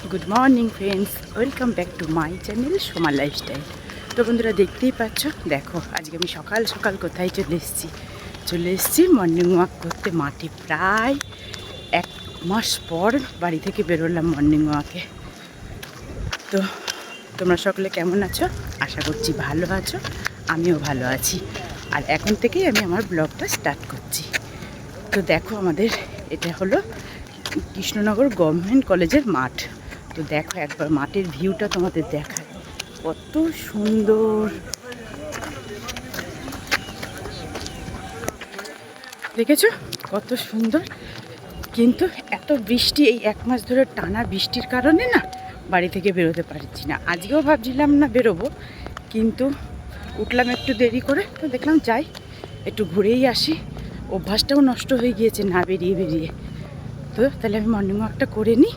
Good morning friends, welcome back to my channel Soma lifestyle. তো বন্ধুরা দেখতেই পাচ্ছ, দেখো আজকে আমি সকাল সকাল কোথায় চলে এসেছি মর্নিং ওয়াক করতে মাঠে। প্রায় 1 মাস পর বাড়ি থেকে বেরোলাম মর্নিং ওয়াকে। তো তোমরা সকলে কেমন আছো? আশা করছি ভালো আছো, আমিও ভালো আছি। আর এখন থেকেই আমি আমার ব্লগটা স্টার্ট করছি। তো দেখো আমাদের এটা হলো কৃষ্ণনগর গভর্নমেন্ট কলেজের মাঠ। তো দেখো একবার মাঠের ভিউটা তোমাদের দেখায়, কত সুন্দর। দেখেছো কত সুন্দর। কিন্তু এত বৃষ্টি, এই 1 মাস ধরে টানা বৃষ্টির কারণে না বাড়ি থেকে বেরোতে পারছি না। আজকেও ভাবছিলাম না বেরোবো, কিন্তু উঠলাম একটু দেরি করে, তো দেখলাম যাই একটু ঘুরেই আসি। অভ্যাসটাও নষ্ট হয়ে গিয়েছে না বেরিয়ে। তো তাহলে আমি মর্নিং ওয়াকটা করে নিই।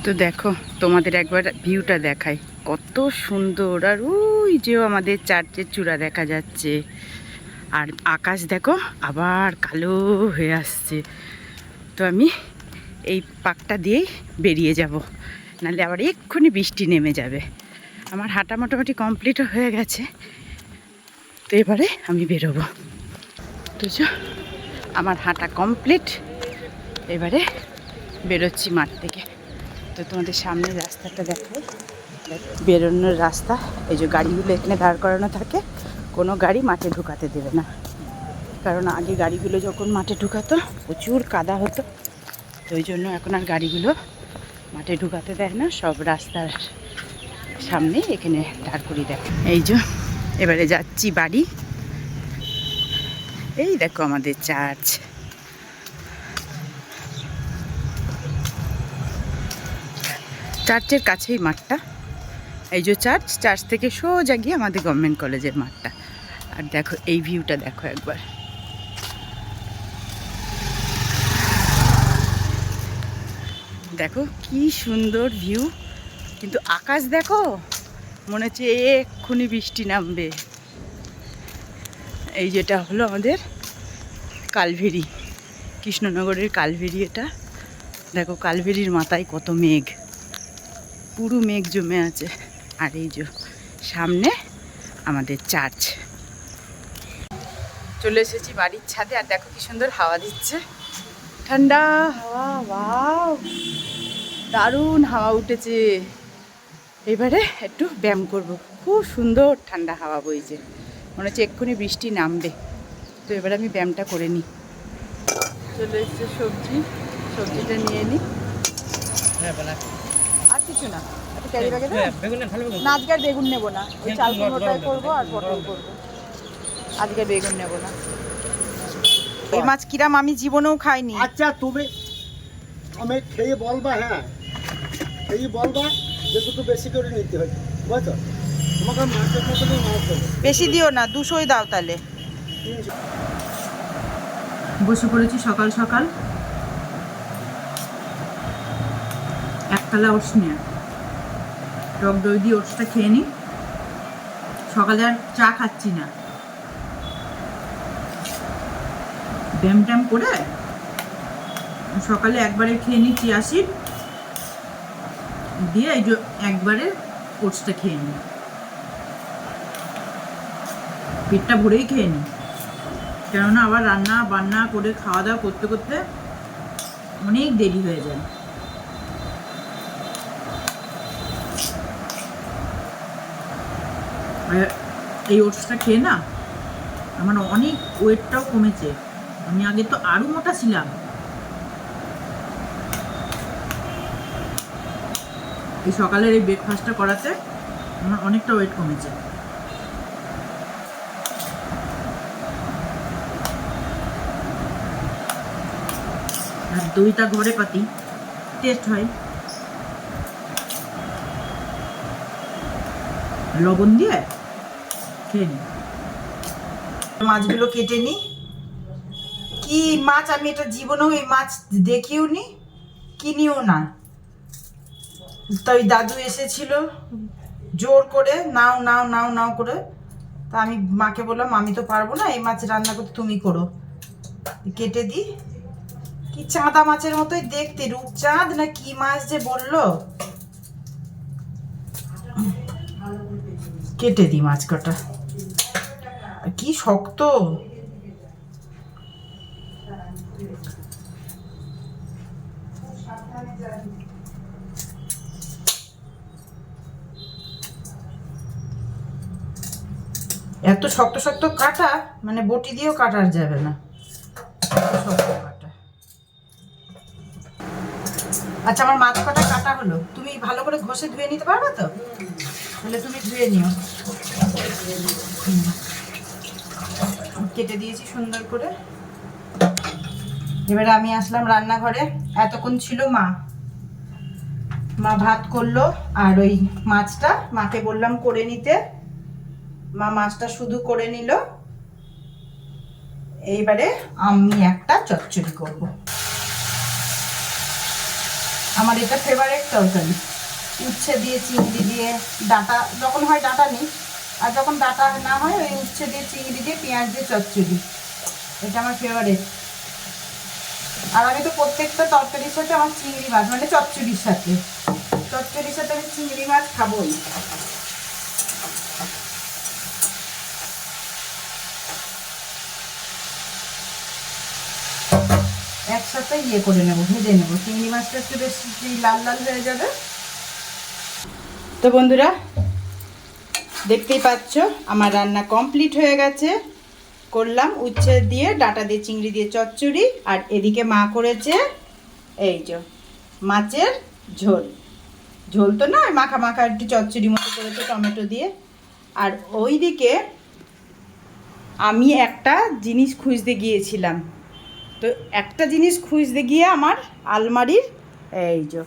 তো দেখো তোমাদের একবার ভিউটা দেখাই, কত সুন্দর। আর ওই যে আমাদের চার্চের চূড়া দেখা যাচ্ছে, আর আকাশ দেখো আবার কালো হয়ে আসছে। তো আমি এই পাকটা দিয়েই বেরিয়ে যাব, নাহলে আবার এক্ষুনি বৃষ্টি নেমে যাবে। আমার হাঁটা মোটামুটি কমপ্লিটও হয়ে গেছে, তো এবারে আমি বেরোবো। তো আমার হাঁটা কমপ্লিট, এবারে বেরোচ্ছি মাঠ থেকে। তো তোমাদের সামনের রাস্তাটা দেখো, বেরোনোর রাস্তা। এই যে গাড়িগুলো এখানে দাঁড় করানো থাকে, কোনো গাড়ি মাঠে ঢুকাতে দেবে না, কারণ আগে গাড়িগুলো যখন মাঠে ঢুকাতো প্রচুর কাদা হতো। তো ওই জন্য এখন আর গাড়িগুলো মাঠে ঢুকাতে দেয় না, সব রাস্তার সামনে এখানে দাঁড় করিয়ে দেয়। এই যে এবারে যাচ্ছি বাড়ি। এই দেখো আমাদের চার্চ, চার্চের কাছেই মাঠটা। এই যে চার্চ থেকে সোজা গিয়ে আমাদের গভর্নমেন্ট কলেজের মাঠটা। আর দেখো এই ভিউটা দেখো একবার, দেখো কি সুন্দর ভিউ। কিন্তু আকাশ দেখো, মনে হচ্ছে এক্ষুনি বৃষ্টি নামবে। এই যেটা হলো আমাদের কালভেরি, কৃষ্ণনগরের কালভেরি এটা। দেখো কালভেরির মাথায় কত মেঘ, পুরো মেঘ জমে আছে। আর এই যে সামনে আমাদের চার্চ। চলে এসেছি বাড়ির ছাদে, আর দেখো কি সুন্দর হাওয়া দিচ্ছে, ঠান্ডা হাওয়া। ওয়াও, দারুণ হাওয়া উঠেছে। এবারে একটু ব্যায়াম করব, খুব সুন্দর ঠান্ডা হাওয়া বইছে, মনে হচ্ছে এক্ষুনি বৃষ্টি নামবে। তো এবারে আমি ব্যায়ামটা করে নিই। চলে এসছে সবজিটা নিয়ে নিই। আর কিছু না, একটা ক্যারি ব্যাগে না, আজকে আর বেগুন নেবো না, ওই চাল কুমড়োটাই করবো আর পটল করবো। আজকে বেগুন নেবো না। এই মাছ কিরাম আমি জীবনেও খাইনি। আচ্ছা তুমি আমি খেয়ে বলবা, হ্যাঁ খেয়ে বলবা যে দুটো বেশি করে নিতে হয়, বুঝছো? তোমাকে মাছের মতনই মাছ দেবো। বেশি দিও না, 200ই দাও তাহলে। বসে পড়েছি সকাল সকাল, একতলা ওটস নিয়ে। টক দই দিয়ে ওটসটা খেয়ে নিই, সকালে আর চা খাচ্ছি না। ব্যায়াম ট্যাম করে সকালে একবারে খেয়ে নিই চিয়া সিড দিয়ে, এই যে একবারে ওটসটা খেয়ে নিই, পেটটা ভরেই খেয়ে নিই। কেননা আবার রান্না বান্না করে খাওয়া দাওয়া করতে করতে অনেক দেরি হয়ে যায়। আর এই ওটসটা খেয়ে না আমার অনেক ওয়েটটাও কমেছে। আমি আগে তো আরও মোটা ছিলাম। এই সকালের এই ব্রেকফাস্টটা করাতে আমার অনেকটা ওয়েট কমেছে। আর দইটা ঘরে পাতি টেস্ট হয়, লবণ দিয়ে খেয়ে নিই। মাছগুলো কেটে নিই। কি মাছ, আমি এটা জীবনেও এই মাছ দেখিও নি, কিনিও না। তাই দাদু এসেছিল জোর করে, নাও নাও নাও নাও করে। তা আমি মাকে বললাম আমি তো পারবো না এই মাছ রান্না করতে, তুমি করো। কেটে দিই, কি কি চাঁদা মাছের মতোই দেখতে, রূপচাঁদ না কি মাছ যে বললো। কেটে দি মাছ কাটা, কি শক্ত। এত শক্ত শক্ত কাটা, মানে বটি দিয়েও কাটার যাবে না, শক্ত কাটা। আচ্ছা, আমার মাছ কাটা হলো, তুমি ভালো করে ঘষে ধুয়ে নিতে পারবে তো? তাহলে তুমি ধুয়ে নিও। কেটে দিয়েছি সুন্দর করে। এবারে আমি আসলাম রান্নাঘরে। এতক্ষণ ছিল মা ভাত করলো, আর ওই মাছটা মাকে বললাম করে নিতে, মা মাছটা শুধু করে নিল। এইবারে আমি একটা চচ্চড়ি করব। আমার এটা ফেভারিট তরকারি, উচ্ছে দিয়ে চিংড়ি দিয়ে, ডাঁটা যখন হয় ডাঁটা নিই, আর যখন ডাঁটা না হয় ওই উচ্ছে দিয়ে চিংড়ি দিয়ে পেঁয়াজ দিয়ে চচ্চড়ি, এটা আমার ফেভারিট। আর আমি তো প্রত্যেকটা তরকারির সাথে আমার চিংড়ি মাছ, মানে চচ্চড়ির সাথে আমি চিংড়ি মাছ খাবোই। একসাথে করে নেবো, ভেজে নেবো চিংড়ি মাছটা, একটু বেশি লাল লাল হয়ে যাবে। তো বন্ধুরা, দেখতেই পাচ্ছ আমার রান্না কমপ্লিট হয়ে গেছে। করলাম উচ্ছে দিয়ে, ডাঁটা দিয়ে, চিংড়ি দিয়ে চচ্চড়ি, আর এদিকে মা করেছে এই যে মাছের ঝোল। ঝোল তো না, মাখা মাখা একটু চচ্চড়ি মতো করেছে টমেটো দিয়ে। আর ওইদিকে আমি একটা জিনিস খুঁজতে গিয়েছিলাম, তো একটা জিনিস খুঁজতে গিয়ে আমার আলমারির এই যে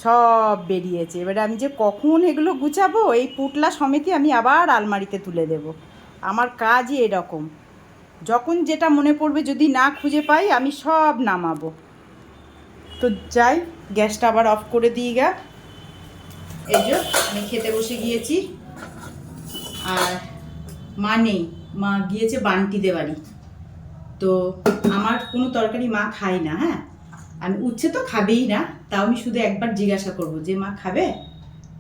সব বেরিয়েছে। এবারে আমি যে কখন এগুলো গুছাবো, এই পুটলা সমেতই আমি আবার আলমারিতে তুলে দেব। আমার কাজই এরকম, যখন যেটা মনে পড়বে, যদি না খুঁজে পাই আমি সব নামাবো। তো যাই, গ্যাসটা আবার অফ করে দিই গা। এই যে আমি খেতে বসে গিয়েছি, আর মা নেই, মা গিয়েছে বান্টিদের বাড়ি। তো আমার কোনো তরকারি মা খায় না। হ্যাঁ, আমি উচ্ছে তো খাবেই না, তাও আমি শুধু একবার জিজ্ঞাসা করব যে মা খাবে,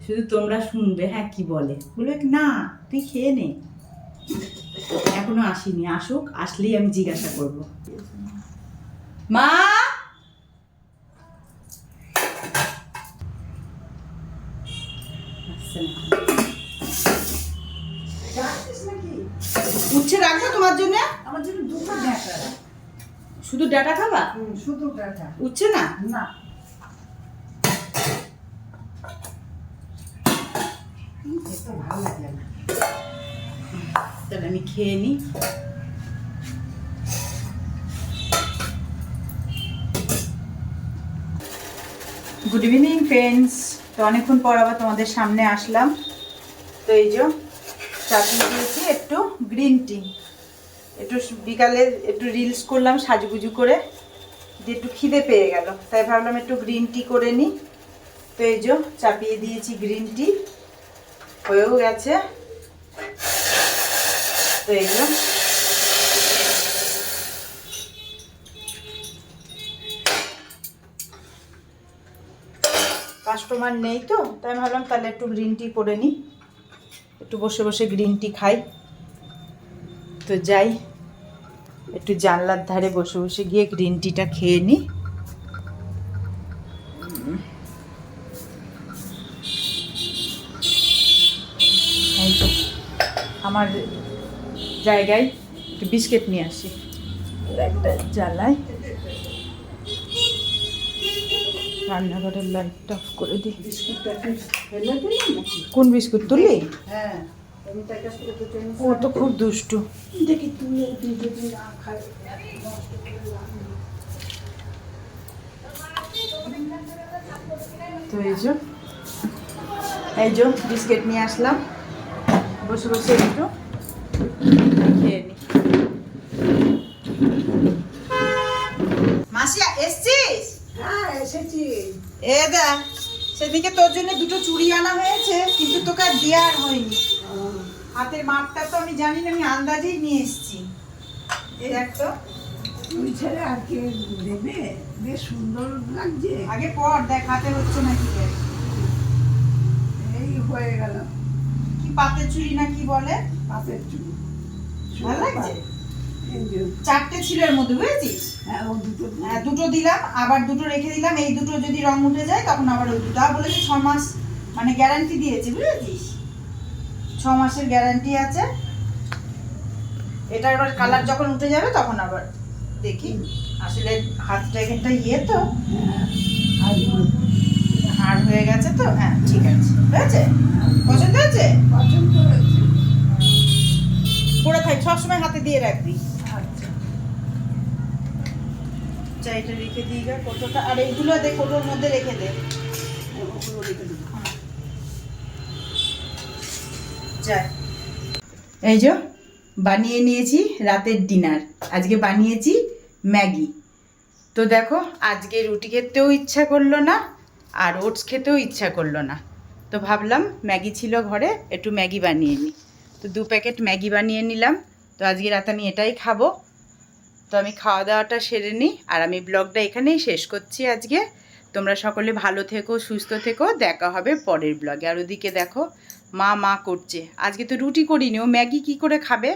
শুধু তোমরা শুনবে হ্যাঁ কি বলে। বলবে না তুই খেয়ে নে। এখনো আসেনি, আসুক, আসলেই আমি জিজ্ঞাসা করব। মা, উচ্ছে রাখবো তোমার জন্য? আমার জন্য দুটো ডাঁটা। শুধু ডাঁটা খাবা? শুধু ডাঁটা, উচ্ছে না? না ভালো লাগে না। তাহলে আমি খেয়ে নিই। Good evening friends. তো অনেকক্ষণ পর আবার তোমাদের সামনে আসলাম। তো এই যে চাটনি দিয়েছি, একটু গ্রিন টি, একটু বিকালে একটু রিলস করলাম সাজুগুজু করে, দিয়ে একটু খিদে পেয়ে গেল, তাই ভাবলাম একটু গ্রিন টি করে নিই। তো এই যে চাপিয়ে দিয়েছি গ্রিন টি, হয়েও গেছে। তো এই যে কাস্টমার নেই, তো তাই ভাবলাম তাহলে একটু গ্রিন টি করে নিই, একটু বসে বসে গ্রিন টি খাই। তো যাই, একটু জানলার ধারে বসে বসে গিয়ে গ্রিন টিটা খেয়ে নিই। এই তো আমার জায়গায় একটু বিস্কিট নিয়ে আসি, একটা জ্বালাই। রান্নাঘরের লাইটটা অফ করে দিই। কোন বিস্কুট তুলি? হ্যাঁ, ও তো খুব দুষ্টু। দেখি তুলে তুই যদি না খাই। তো এই যে বিস্কিট নিয়ে আসলাম, বসে বসে একটু খেয়ে নি। মাসি এসছিস? হ্যাঁ এসেছি। এ দা, সেদিকে তোর জন্য দুটো চুড়ি আনা হয়েছে, কিন্তু তোকে আর দেওয়ার হয়নি। হাতের মাপটা তো আমি জানি না, আমি আন্দাজেই নিয়ে এসেছি। এই দেখ তো, তুই ছেড়ে আর কে দেবে? বেশ সুন্দর লাগছে। আগে পর দেখাতে হচ্ছে নাকি এই হয়ে গেল কি পাতের চুড়ি না কি বলে, পাতের চুল। ভালো লাগছে। এই যে, 4টে ছিল এর মধ্যে, বুঝেছিস? হ্যাঁ ও দুটো হ্যাঁ, 2টো দিলাম, আবার 2টো রেখে দিলাম। এই 2টো যদি রং উঠে যায় তখন আবার ওই 2টো। আর বলেছে 6 মাস মানে গ্যারান্টি দিয়েছে, বুঝেছিস? 6 মাসের গ্যারান্টি আছে। এটা এবার কালার যখন উঠে যাবে তখন আবার দেখি। আসলে হাতটা এখানটা তো আর হাড় হয়ে গেছে তো। হ্যাঁ ঠিক আছে, হয়েছে, পছন্দ হয়েছে। পছন্দ হয়েছে। পরে থাক, সবসময় হাতে দিয়ে রাখবি। আচ্ছা চাইটা রেখে দিই গা কতটা, আর এইগুলো দে কোটোর মধ্যে রেখে দে। ওগুলো রেখে দেবো। যাই, এই যে বানিয়ে নিয়েছি রাতের ডিনার। আজকে বানিয়েছি ম্যাগি। তো দেখো, আজকে রুটি খেতেও ইচ্ছা করলো না আর ওটস খেতেও ইচ্ছা করলো না। তো ভাবলাম ম্যাগি ছিল ঘরে, একটু ম্যাগি বানিয়ে নিই। তো 2 প্যাকেট ম্যাগি বানিয়ে নিলাম। তো আজকে রাতে আমি এটাই খাবো। তো আমি খাওয়া দাওয়াটা সেরে নিই, আর আমি ব্লগটা এখানেই শেষ করছি আজকে। তোমরা সকলে ভালো থেকো, সুস্থ থেকো, দেখা হবে পরের ব্লগে। আর ওদিকে দেখো মা করছে। আজকে তো রুটি করিনি, ও ম্যাগি কি করে খাবে?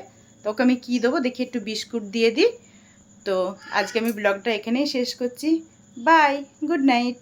তোকে আমি কি দেবো দেখি, একটু বিস্কুট দিয়ে দিই। তো আজকে আমি ব্লগটা এখানেই শেষ করছি। Bye, good night.